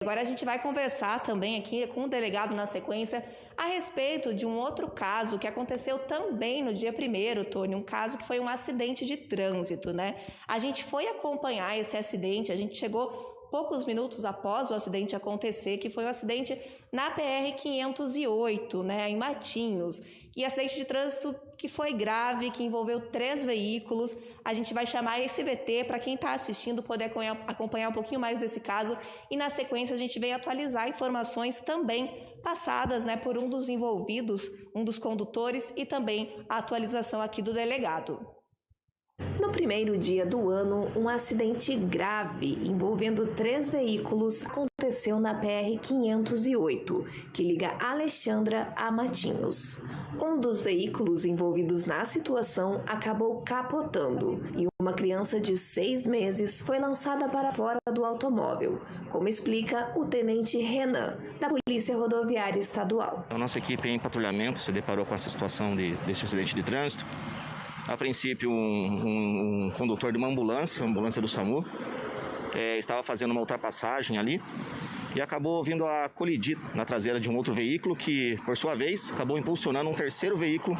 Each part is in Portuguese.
Agora a gente vai conversar também aqui com o delegado na sequência a respeito de um outro caso que aconteceu também no dia 1º, Tony, um caso que foi um acidente de trânsito, né? A gente foi acompanhar esse acidente, a gente chegou poucos minutos após o acidente acontecer, que foi um acidente na PR-508, né, em Matinhos. E acidente de trânsito que foi grave, que envolveu 3 veículos. A gente vai chamar a SBT para quem está assistindo poder acompanhar um pouquinho mais desse caso. E na sequência a gente vem atualizar informações também passadas, né, por um dos envolvidos, um dos condutores, e também a atualização aqui do delegado. No primeiro dia do ano, um acidente grave envolvendo 3 veículos aconteceu na PR-508, que liga Alexandra a Matinhos. Um dos veículos envolvidos na situação acabou capotando e uma criança de 6 meses foi lançada para fora do automóvel, como explica o tenente Renan, da Polícia Rodoviária Estadual. A nossa equipe em patrulhamento se deparou com essa situação desse acidente de trânsito. A princípio, um condutor de uma ambulância do SAMU, estava fazendo uma ultrapassagem ali e acabou vindo a colidir na traseira de um outro veículo que, por sua vez, acabou impulsionando um terceiro veículo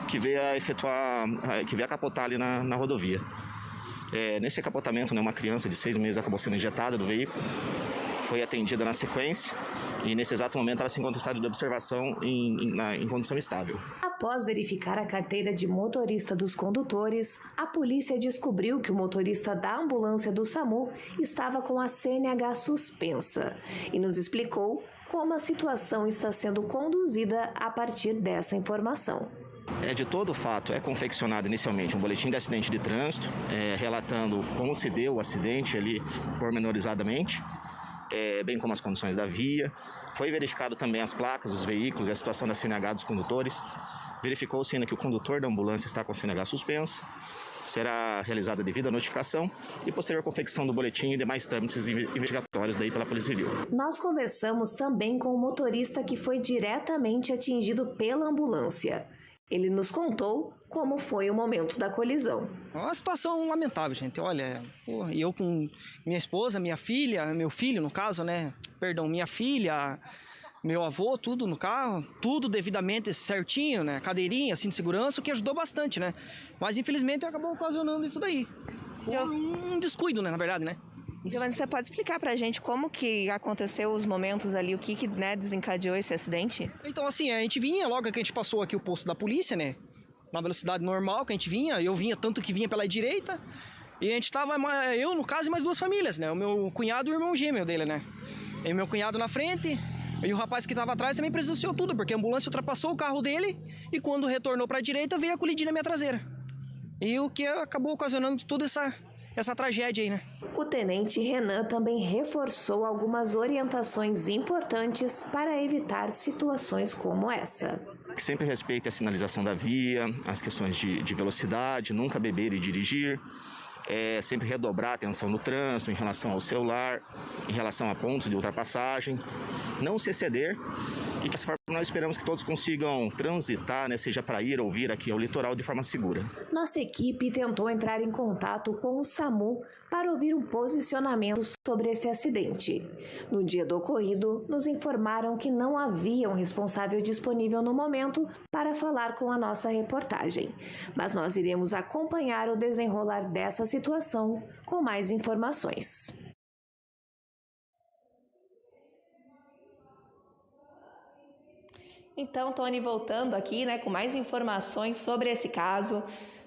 que veio a capotar ali na rodovia. Nesse capotamento, né, uma criança de 6 meses acabou sendo injetada do veículo, foi atendida na sequência e nesse exato momento ela se encontra em estado de observação em condição estável. Após verificar a carteira de motorista dos condutores, a polícia descobriu que o motorista da ambulância do SAMU estava com a CNH suspensa e nos explicou como a situação está sendo conduzida a partir dessa informação. De todo fato, é confeccionado inicialmente um boletim de acidente de trânsito, relatando como se deu o acidente ali pormenorizadamente, bem como as condições da via. Foi verificado também as placas dos veículos e a situação da CNH dos condutores. Verificou-se ainda que o condutor da ambulância está com a CNH suspensa. Será realizada a devida notificação e posterior confecção do boletim e demais trâmites investigatórios daí pela Polícia Civil. Nós conversamos também com o motorista que foi diretamente atingido pela ambulância. Ele nos contou como foi o momento da colisão. É uma situação lamentável, gente. Olha, eu com minha esposa, minha filha, meu filho no caso, né? Perdão, minha filha, meu avô, tudo no carro, tudo devidamente certinho, né? Cadeirinha, cinto de segurança, o que ajudou bastante, né? Mas infelizmente acabou ocasionando isso daí. Um descuido, né, na verdade, né? Giovanni, você pode explicar pra gente como que aconteceu os momentos ali, o que né, desencadeou esse acidente? Então, assim, a gente vinha, logo que a gente passou aqui o posto da polícia, né? Na velocidade normal que a gente vinha, eu vinha tanto que vinha pela direita, e a gente tava, eu no caso, e mais 2 famílias, né? O meu cunhado e o irmão gêmeo dele, né? E o meu cunhado na frente, e o rapaz que tava atrás também presenciou tudo, porque a ambulância ultrapassou o carro dele, e quando retornou pra direita, veio a colidir na minha traseira. E o que acabou ocasionando toda essa tragédia aí, né? O tenente Renan também reforçou algumas orientações importantes para evitar situações como essa. Que sempre respeite a sinalização da via, as questões de velocidade, nunca beber e dirigir. Sempre redobrar a atenção no trânsito em relação ao celular, em relação a pontos de ultrapassagem, não se exceder e dessa forma nós esperamos que todos consigam transitar, né, seja para ir ou vir aqui ao litoral de forma segura. Nossa equipe tentou entrar em contato com o SAMU para ouvir um posicionamento sobre esse acidente. No dia do ocorrido, nos informaram que não havia um responsável disponível no momento para falar com a nossa reportagem, mas nós iremos acompanhar o desenrolar dessa situação com mais informações. Então, Tony, voltando aqui, né, com mais informações sobre esse caso.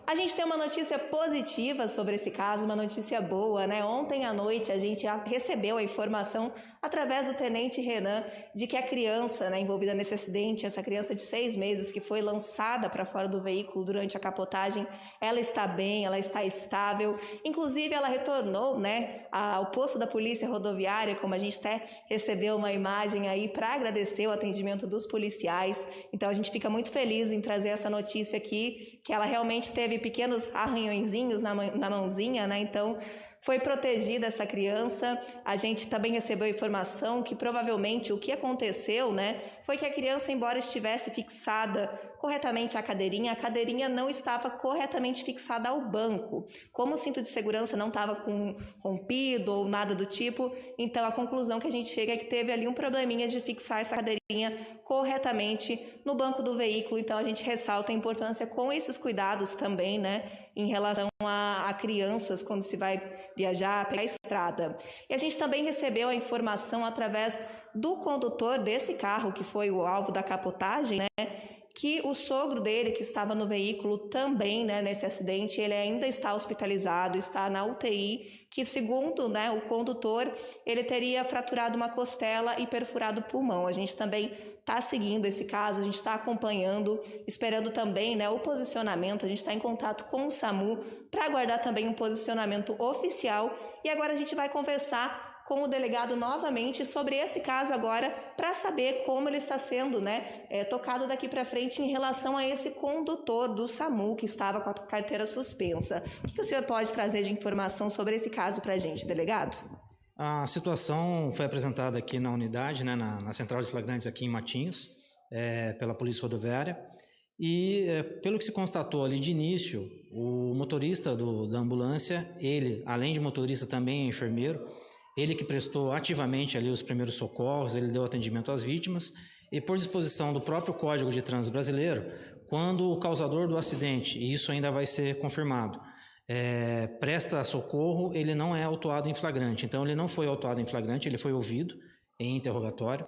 A gente tem uma notícia positiva sobre esse caso, uma notícia boa, né? Ontem à noite a gente recebeu a informação através do tenente Renan de que a criança, né, envolvida nesse acidente, essa criança de 6 meses que foi lançada para fora do veículo durante a capotagem, ela está bem, ela está estável. Inclusive ela retornou, né, ao posto da Polícia Rodoviária, como a gente até recebeu uma imagem aí para agradecer o atendimento dos policiais. Então a gente fica muito feliz em trazer essa notícia aqui, que ela realmente teve pequenos arranhõezinhos na mãozinha, né? Então foi protegida essa criança. A gente também recebeu informação que provavelmente o que aconteceu, né, foi que a criança, embora estivesse fixada corretamente a cadeirinha não estava corretamente fixada ao banco. Como o cinto de segurança não estava rompido ou nada do tipo, então a conclusão que a gente chega é que teve ali um probleminha de fixar essa cadeirinha corretamente no banco do veículo. Então a gente ressalta a importância com esses cuidados também, né, em relação a crianças quando se vai viajar pela estrada. E a gente também recebeu a informação através do condutor desse carro, que foi o alvo da capotagem, né, que o sogro dele, que estava no veículo também, né, nesse acidente, ele ainda está hospitalizado, está na UTI, que segundo, né, o condutor, ele teria fraturado uma costela e perfurado o pulmão. A gente também está seguindo esse caso, a gente está acompanhando, esperando também, né, o posicionamento, a gente está em contato com o SAMU para aguardar também um posicionamento oficial. E agora a gente vai conversar com o delegado novamente sobre esse caso agora, para saber como ele está sendo, né, tocado daqui para frente em relação a esse condutor do SAMU que estava com a carteira suspensa. O que o senhor pode trazer de informação sobre esse caso para a gente, delegado? A situação foi apresentada aqui na unidade, né, na Central de Flagrantes aqui em Matinhos, pela Polícia Rodoviária, e pelo que se constatou ali de início, o motorista da ambulância, ele, além de motorista, também é enfermeiro. Ele que prestou ativamente ali os primeiros socorros, ele deu atendimento às vítimas e por disposição do próprio Código de Trânsito Brasileiro, quando o causador do acidente, e isso ainda vai ser confirmado, presta socorro, ele não é autuado em flagrante. Então ele não foi autuado em flagrante, ele foi ouvido em interrogatório.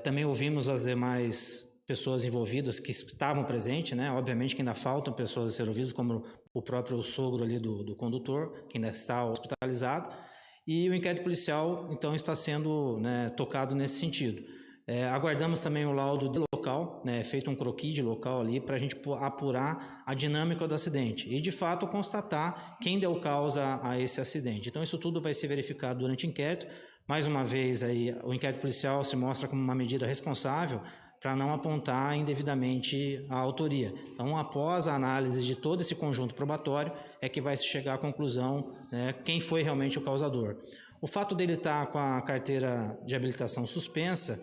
Também ouvimos as demais pessoas envolvidas que estavam presentes, né? Obviamente que ainda faltam pessoas a ser ouvidas, como o próprio sogro ali do condutor, que ainda está hospitalizado. E o inquérito policial, então, está sendo, né, tocado nesse sentido. Aguardamos também o laudo do local, né, feito um croquis de local ali, para a gente apurar a dinâmica do acidente e, de fato, constatar quem deu causa a esse acidente. Então, isso tudo vai ser verificado durante o inquérito. Mais uma vez, aí, o inquérito policial se mostra como uma medida responsável para não apontar indevidamente a autoria. Então, após a análise de todo esse conjunto probatório, é que vai se chegar à conclusão, né, quem foi realmente o causador. O fato dele estar com a carteira de habilitação suspensa,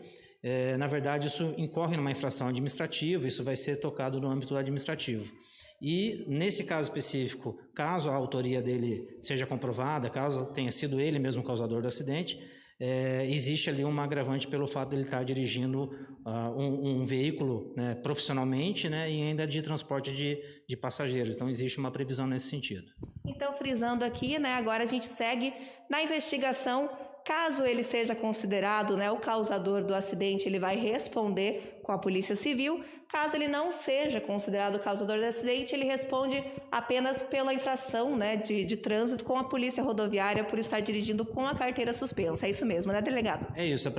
na verdade, isso incorre numa infração administrativa, isso vai ser tocado no âmbito administrativo. E, nesse caso específico, caso a autoria dele seja comprovada, caso tenha sido ele mesmo o causador do acidente, existe ali uma agravante pelo fato de ele estar dirigindo um veículo, né, profissionalmente, né, e ainda de transporte de passageiros. Então, existe uma previsão nesse sentido. Então, frisando aqui, né, agora a gente segue na investigação. Caso ele seja considerado, né, o causador do acidente, ele vai responder com a Polícia Civil. Caso ele não seja considerado o causador do acidente, ele responde apenas pela infração, né, de trânsito com a Polícia Rodoviária por estar dirigindo com a carteira suspensa. É isso mesmo, né, delegado? É isso.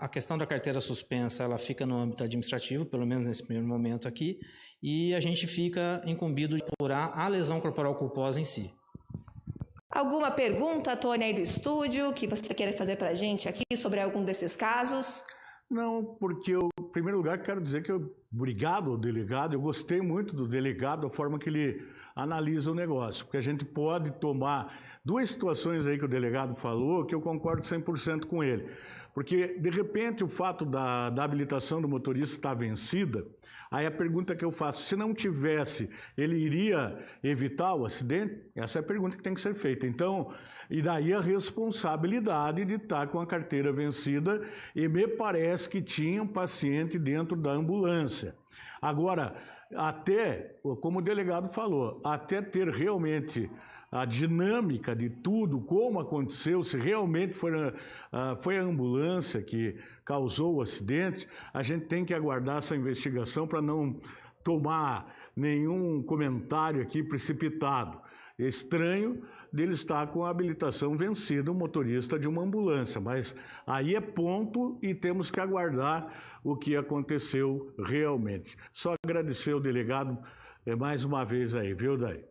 A questão da carteira suspensa, ela fica no âmbito administrativo, pelo menos nesse primeiro momento aqui, e a gente fica incumbido de apurar a lesão corporal culposa em si. Alguma pergunta, Tony, aí do estúdio, que você queira fazer para a gente aqui sobre algum desses casos? Não, porque eu, em primeiro lugar, quero dizer que obrigado ao delegado, eu gostei muito do delegado, a forma que ele analisa o negócio, porque a gente pode tomar duas situações aí que o delegado falou, que eu concordo 100% com ele. Porque, de repente, o fato da habilitação do motorista estar vencida, aí a pergunta que eu faço, se não tivesse, ele iria evitar o acidente? Essa é a pergunta que tem que ser feita. Então, e daí a responsabilidade de estar com a carteira vencida, e me parece que tinha um paciente dentro da ambulância. Agora, até, como o delegado falou, até ter realmente a dinâmica de tudo, como aconteceu, se realmente foi a ambulância que causou o acidente, a gente tem que aguardar essa investigação para não tomar nenhum comentário aqui precipitado. É estranho dele estar com a habilitação vencida, o motorista de uma ambulância, mas aí é ponto e temos que aguardar o que aconteceu realmente. Só agradecer ao delegado mais uma vez aí, viu, Daí?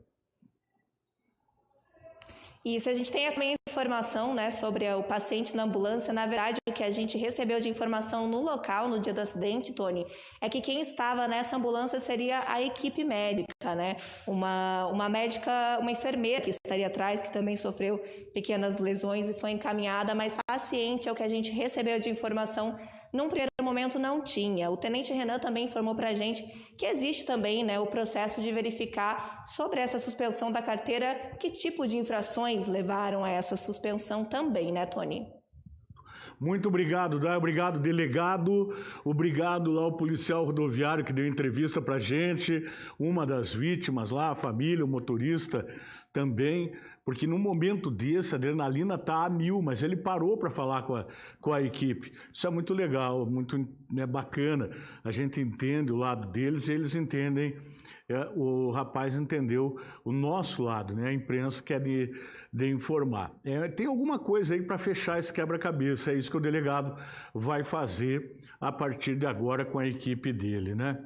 Isso, a gente tem também informação, né, sobre o paciente na ambulância. Na verdade, o que a gente recebeu de informação no local, no dia do acidente, Tony, é que quem estava nessa ambulância seria a equipe médica, né? Uma médica, uma enfermeira que estaria atrás, que também sofreu pequenas lesões e foi encaminhada, mas paciente é o que a gente recebeu de informação num primeiro momento não tinha. O tenente Renan também informou para a gente que existe também, né, o processo de verificar sobre essa suspensão da carteira, que tipo de infrações levaram a essa suspensão também, né, Tony? Muito obrigado, Dai. Obrigado, delegado. Obrigado lá ao policial rodoviário que deu entrevista para a gente, uma das vítimas lá, a família, o motorista também, porque num momento desse a adrenalina está a mil, mas ele parou para falar com a equipe. Isso é muito legal, muito bacana. A gente entende o lado deles e eles entendem. O rapaz entendeu o nosso lado, né? A imprensa quer de informar. Tem alguma coisa aí para fechar esse quebra-cabeça, é isso que o delegado vai fazer a partir de agora com a equipe dele, né?